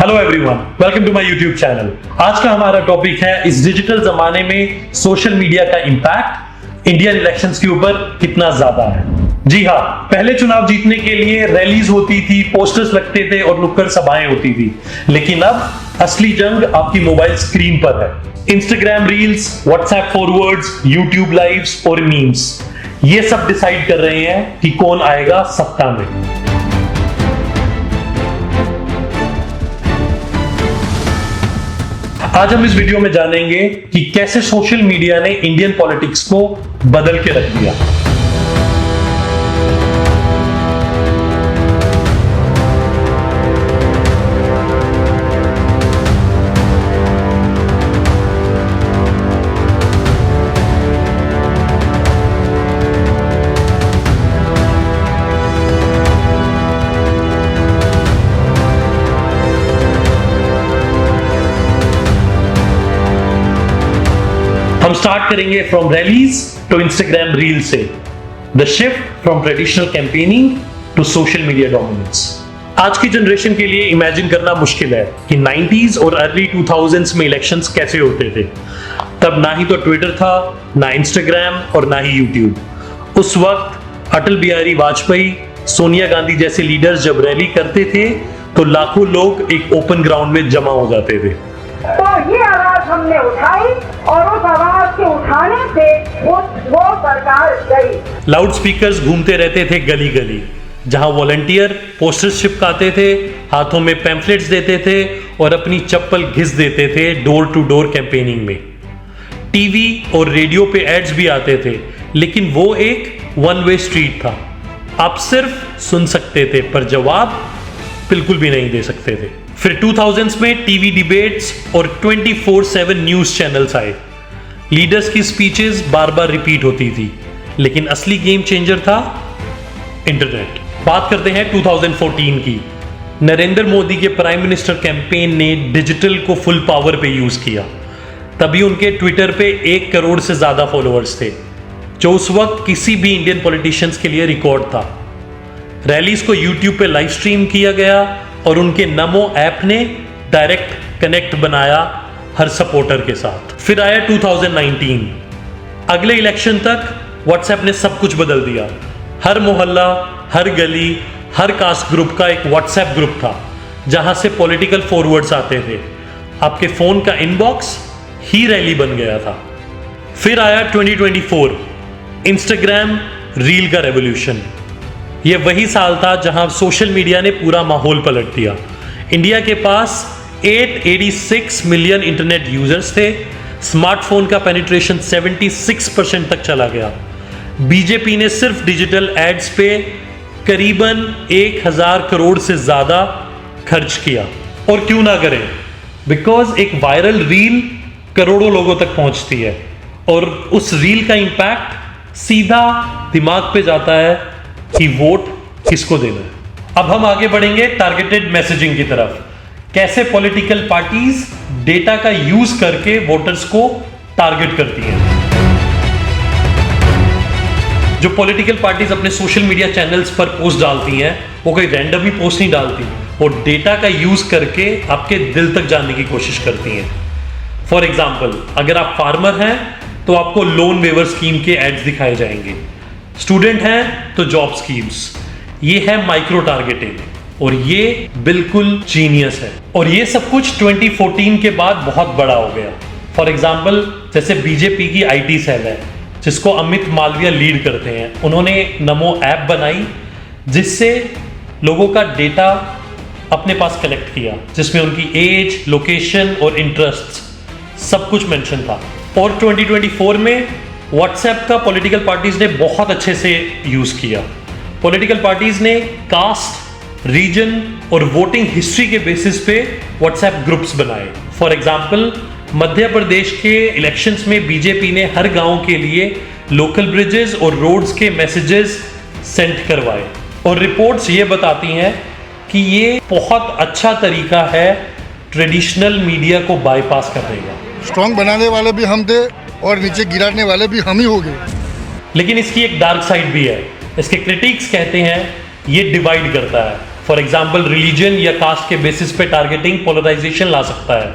Hello everyone, welcome to my YouTube channel. आज का हमारा टॉपिक है इस डिजिटल जमाने में सोशल मीडिया का इंपैक्ट इंडियन इलेक्शंस के ऊपर कितना ज्यादा है। जी हाँ, पहले चुनाव जीतने के लिए रैलीज होती थी, पोस्टर्स लगते थे और नुक्कड़ सभाएं होती थी, लेकिन अब असली जंग आपकी मोबाइल स्क्रीन पर है। Instagram reels, WhatsApp forwards, YouTube lives और मीम्स, ये सब डिसाइड कर रहे हैं कि कौन आएगा सत्ता में। आज हम इस वीडियो में जानेंगे कि कैसे सोशल मीडिया ने इंडियन पॉलिटिक्स को बदल के रख दिया। हम स्टार्ट करेंगे from rallies to Instagram reel से, the shift from traditional campaigning to social media dominance. आज की जनरेशन के लिए इमेजिन करना मुश्किल है कि 90s और अर्ली 2000s में इलेक्शंस कैसे होते थे। तब ना ही तो ट्विटर था, ना इंस्टाग्राम और ना ही यूट्यूब। उस वक्त अटल बिहारी वाजपेयी, सोनिया गांधी जैसे लीडर्स जब रैली करते थे तो लाखों लोग एक ओपन ग्राउंड में जमा हो जाते थे। तो ये आवाज हमने उठाई और उस आवाज के उठाने से वो सरकार गई। लाउड स्पीकर्स घूमते रहते थे गली गली, जहां वॉलंटियर पोस्टर्स चिपकाते थे, हाथों में पैम्फलेट्स देते थे और अपनी चप्पल घिस देते थे डोर टू डोर कैंपेनिंग में। टीवी और रेडियो पे एड्स भी आते थे, लेकिन वो एक वन वे स्ट्रीट था। आप सिर्फ सुन सकते थे पर जवाब बिल्कुल भी नहीं दे सकते थे। फिर 2000s में टीवी डिबेट्स और 24/7 न्यूज चैनल्स आए। लीडर्स की स्पीचेस बार बार रिपीट होती थी, लेकिन असली गेम चेंजर था इंटरनेट। बात करते हैं 2014 की। नरेंद्र मोदी के प्राइम मिनिस्टर कैंपेन ने डिजिटल को फुल पावर पे यूज किया। तभी उनके ट्विटर पे 1 करोड़ से ज्यादा फॉलोअर्स थे, जो उस वक्त किसी भी इंडियन पॉलिटिशियंस के लिए रिकॉर्ड था। रैलीज को यूट्यूब पे लाइव स्ट्रीम किया गया और उनके नमो ऐप ने डायरेक्ट कनेक्ट बनाया हर सपोर्टर के साथ। फिर आया 2019। अगले इलेक्शन तक व्हाट्सएप ने सब कुछ बदल दिया। हर मोहल्ला, हर गली, हर कास्ट ग्रुप का एक व्हाट्सएप ग्रुप था, जहां से पॉलिटिकल फॉरवर्ड्स आते थे। आपके फोन का इनबॉक्स ही रैली बन गया था। फिर आया 2024, इंस्टाग्राम रील का रेवोल्यूशन। यह वही साल था जहां सोशल मीडिया ने पूरा माहौल पलट दिया। इंडिया के पास 886 मिलियन इंटरनेट यूजर्स थे। स्मार्टफोन का पेनिट्रेशन 76% तक चला गया। बीजेपी ने सिर्फ डिजिटल एड्स पे करीबन 1000 करोड़ से ज्यादा खर्च किया। और क्यों ना करें, बिकॉज एक वायरल रील करोड़ों लोगों तक पहुंचती है और उस रील का इंपैक्ट सीधा दिमाग पे जाता है कि वोट किसको देना है। अब हम आगे बढ़ेंगे टारगेटेड मैसेजिंग की तरफ। कैसे पॉलिटिकल पार्टीज डेटा का यूज करके वोटर्स को टारगेट करती हैं। जो पॉलिटिकल पार्टीज अपने सोशल मीडिया चैनल्स पर पोस्ट डालती हैं, वो कोई रैंडम ही पोस्ट नहीं डालती, वो डेटा का यूज करके आपके दिल तक जानने की कोशिश करती हैं। फॉर एग्जाम्पल, अगर आप फार्मर हैं तो आपको लोन वेवर स्कीम के एड्स दिखाए जाएंगे। स्टूडेंट हैं तो जॉब स्कीम्स। ये है माइक्रो टारगेटिंग और ये बिल्कुल जीनियस है। और ये सब कुछ 2014 के बाद बहुत बड़ा हो गया। फॉर एग्जाम्पल, जैसे बीजेपी की आईटी सेल है, जिसको अमित मालविया लीड करते हैं। उन्होंने नमो ऐप बनाई, जिससे लोगों का डेटा अपने पास कलेक्ट किया, जिसमें उनकी एज, लोकेशन और इंटरेस्ट सब कुछ मेंशन था। और 2024 में व्हाट्सएप का पॉलिटिकल पार्टीज ने बहुत अच्छे से यूज किया। पॉलिटिकल पार्टीज ने कास्ट, रीजन और वोटिंग हिस्ट्री के बेसिस पे व्हाट्सएप ग्रुप्स बनाए। फॉर एग्जांपल, मध्य प्रदेश के इलेक्शंस में बीजेपी ने हर गांव के लिए लोकल ब्रिजेस और रोड्स के मैसेजेस सेंड करवाए। और रिपोर्ट्स ये बताती हैं कि ये बहुत अच्छा तरीका है ट्रेडिशनल मीडिया को बाईपास करने का। स्ट्रॉन्ग बनाने वाले भी हम थे और नीचे गिराने वाले भी हम ही हो गए। लेकिन इसकी एक डार्क साइड भी है। इसके क्रिटिक्स कहते हैं ये डिवाइड करता है। फॉर एग्जाम्पल रिलीजन या कास्ट के बेसिस पे टारगेटिंग पोलराइजेशन ला सकता है।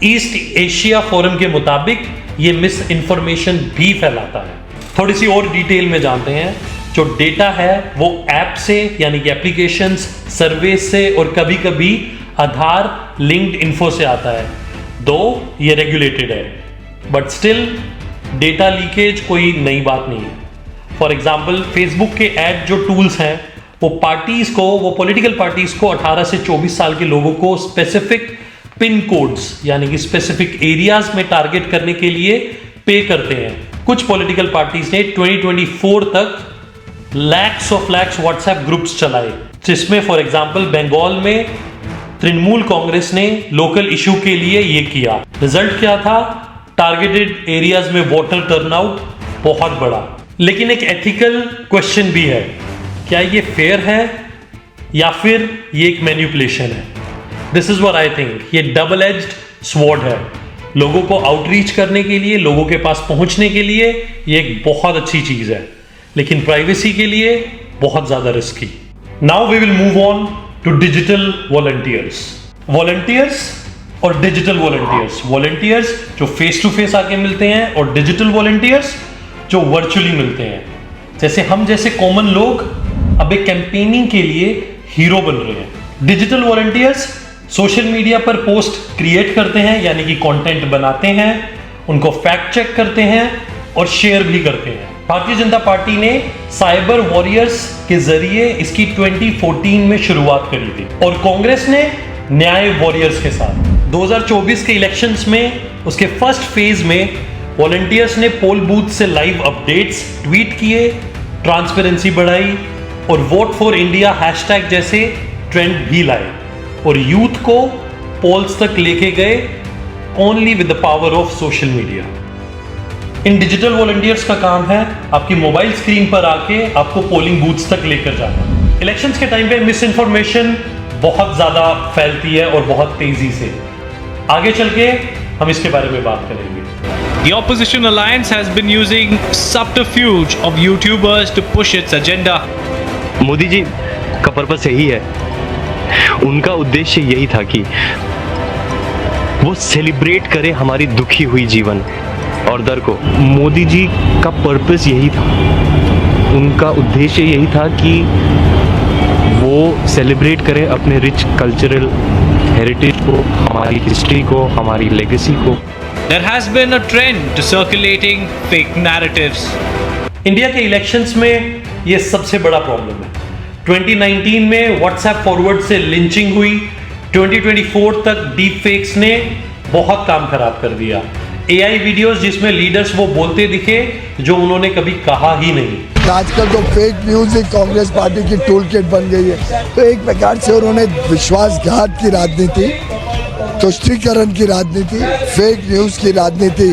ईस्ट एशिया फोरम के मुताबिक ये मिस इंफॉर्मेशन भी फैलाता है। थोड़ी सी और डिटेल में जानते हैं। जो डेटा है वो ऐप से यानी कि एप्लीकेशंस, सर्वे से और कभी कभी आधार लिंक्ड इन्फो से आता है। दो ये रेगुलेटेड है, बट स्टिल डेटा लीकेज कोई नई बात नहीं है। फॉर एग्जाम्पल फेसबुक के ऐड जो टूल्स हैं वो पॉलिटिकल पार्टीज को 18 से 24 साल के लोगों को स्पेसिफिक पिन कोड्स यानी कि स्पेसिफिक एरियाज में टारगेट करने के लिए पे करते हैं। कुछ पॉलिटिकल पार्टीज ने 2024 तक लैक्स व्हाट्सएप ग्रुप्स चलाए, जिसमें फॉर एग्जाम्पल बंगाल में तृणमूल कांग्रेस ने लोकल इशू के लिए ये किया। रिजल्ट क्या था? टारगेटेड एरियाज में वोटर टर्नआउट बहुत बड़ा। लेकिन एक एथिकल क्वेश्चन भी है, क्या ये फेयर है या फिर ये एक मैनिपुलेशन है? This is what I think. ये डबल एज्ड स्वॉर्ड है। लोगों को आउटरीच करने के लिए, लोगों के पास पहुंचने के लिए ये एक बहुत अच्छी चीज है, लेकिन प्राइवेसी के लिए बहुत ज्यादा risky. Now we will move on to digital volunteers. Volunteers और डिजिटल वॉलंटियर्स। वॉलंटियर्स जो फेस टू फेस आके मिलते हैं और डिजिटल वॉलंटियर्स जो वर्चुअली मिलते हैं। जैसे हम जैसे कॉमन लोग अब एक कैंपेनिंग के लिए हीरो बन रहे हैं। डिजिटल वॉलंटियर्स सोशल मीडिया पर पोस्ट क्रिएट करते हैं यानी कि कंटेंट बनाते हैं, उनको फैक्ट चेक करते हैं और शेयर भी करते हैं। भारतीय जनता पार्टी ने साइबर वॉरियर्स के जरिए इसकी 2014 में शुरुआत करी थी और कांग्रेस ने न्याय वॉरियर्स के साथ 2024 के इलेक्शंस में उसके फर्स्ट फेज में वॉलंटियर्स ने पोल बूथ से लाइव अपडेट्स ट्वीट किए, ट्रांसपेरेंसी बढ़ाई और वोट फॉर इंडिया हैशटैग जैसे ट्रेंड भी लाए और यूथ को पोल्स तक लेके गए only with the power of social media. In digital volunteers का काम है आपकी मोबाइल स्क्रीन पर आके आपको पोलिंग बूथ्स तक लेकर जाना। इलेक्शंस के टाइम पे मिस इन्फॉर्मेशन बहुत ज्यादा फैलती है और बहुत तेजी से। आगे चल के हम इसके बारे में बात करेंगे। The opposition alliance has been using subterfuge of YouTubers to push its agenda. Modi ji का पर्पस यही है, उनका उद्देश्य यही था कि वो सेलिब्रेट करे हमारी दुखी हुई जीवन और दर को। मोदी जी का पर्पस यही था, उनका उद्देश्य यही था कि वो सेलिब्रेट करें अपने रिच कल्चरल हेरिटेज को, हमारी हिस्ट्री को, हमारी लेगेसी को। There has been a trend to circulating fake narratives. India के इलेक्शंस में ये सबसे बड़ा प्रॉब्लम है। 2019 में व्हाट्सएप फॉरवर्ड से लिंचिंग हुई, 2024 तक डीप फेक्स ने बहुत काम खराब कर दिया। एआई वीडियोस जिसमें लीडर्स वो बोलते दिखे जो उन्होंने कभी कहा ही नहीं। आजकल तो फेक न्यूज ही कांग्रेस पार्टी की टूल किट बन गई है। तो एक प्रकार से उन्होंने विश्वासघात की राजनीति, तुष्टीकरण की राजनीति, फेक न्यूज की राजनीति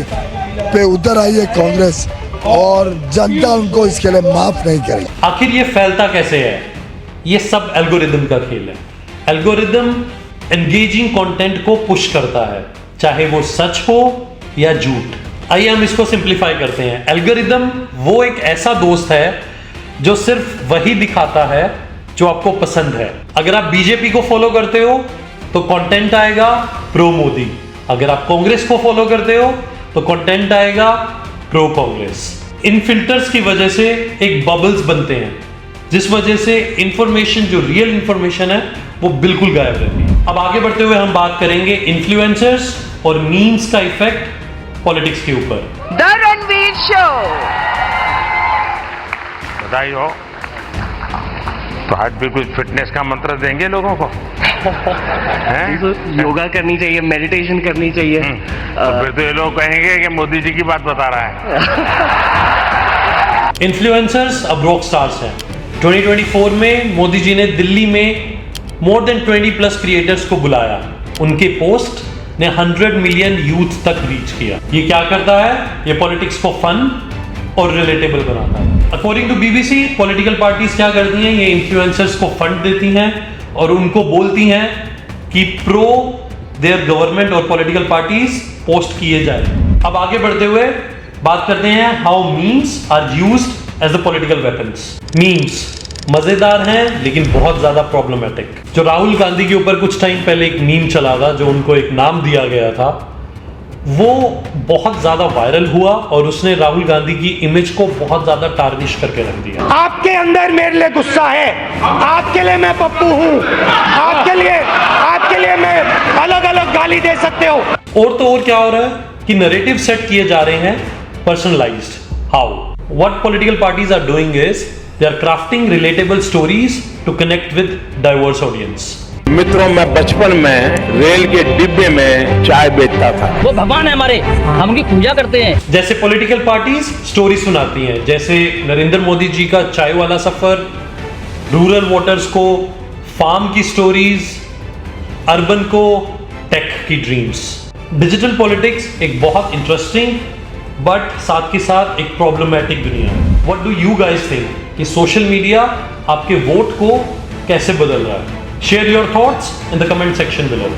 पे उतर आई है कांग्रेस और जनता उनको इसके लिए माफ नहीं करेगी। आखिर ये फैलता कैसे है? ये सब एल्गोरिदम का खेल है। एल्गोरिदम एंगेजिंग कंटेंट को पुश करता है, चाहे वो सच हो या झूठ। आइए हम इसको सिंप्लीफाई करते हैं। एल्गोरिदम वो एक ऐसा दोस्त है जो सिर्फ वही दिखाता है जो आपको पसंद है। अगर आप बीजेपी को फॉलो करते हो तो कंटेंट आएगा प्रो मोदी, अगर आप कांग्रेस को फॉलो करते हो तो कंटेंट आएगा प्रो कांग्रेस। इन फिल्टर्स की वजह से एक बबल्स बनते हैं जिस वजह से इंफॉर्मेशन जो रियल इंफॉर्मेशन है वो बिल्कुल गायब रहती है। अब आगे बढ़ते हुए हम बात करेंगे इन्फ्लुएंसर्स और मीम्स का इफेक्ट पॉलिटिक्स के ऊपर। The Ranveer show. बधाई हो। तो आज भी कुछ फिटनेस का मंत्र देंगे लोगों को? योगा करनी चाहिए, मेडिटेशन करनी चाहिए। तो फिर तो ये लोग कहेंगे कि मोदी जी की बात बता रहा है। इन्फ्लुएंसर्स अब रॉक स्टार्स हैं। 2024 में मोदी जी ने दिल्ली में मोर देन 20+ क्रिएटर्स को बुलाया। उनके पोस्ट ने 100 मिलियन यूथ तक रीच किया। ये क्या करता है? ये पॉलिटिक्स को फन और रिलेटेबल बनाता है। According to BBC, political parties क्या करती हैं? ये इन्फ्लुएंसर्स को फंड देती हैं और उनको बोलती हैं कि प्रो देयर गवर्नमेंट और पॉलिटिकल पार्टीज पोस्ट किए जाए। अब आगे बढ़ते हुए बात करते हैं how memes are used as the political weapons. Memes मजेदार हैं लेकिन बहुत ज्यादा प्रॉब्लमेटिक। जो राहुल गांधी के ऊपर कुछ टाइम पहले एक मीम चला था, जो उनको एक नाम दिया गया था, वो बहुत ज्यादा वायरल हुआ और उसने राहुल गांधी की इमेज को बहुत ज्यादा टार्निश करके रख दिया। आपके अंदर मेरे लिए गुस्सा है, आपके लिए मैं पप्पू हूँ, आपके लिए मैं अलग अलग गाली दे सकते हो। और तो और क्या हो रहा है कि नैरेटिव सेट किए जा रहे हैं personalised. How? What political parties are doing is they are crafting relatable stories to connect with diverse audience. मित्रों, मैं बचपन में रेल के डिब्बे में चाय बेचता था। वो भगवान है हमारे, हम उनकी पूजा करते हैं। जैसे पॉलिटिकल पार्टीज स्टोरी सुनाती हैं, जैसे नरेंद्र मोदी जी का चाय वाला सफर, रूरल वोटर्स को फार्म की स्टोरीज, अर्बन को टेक की ड्रीम्स। डिजिटल पॉलिटिक्स एक बहुत इंटरेस्टिंग बट साथ के साथ एक प्रॉब्लमैटिक दुनिया है। What do you guys think कि सोशल मीडिया आपके वोट को कैसे बदल रहा है? Share your thoughts in the comment section below.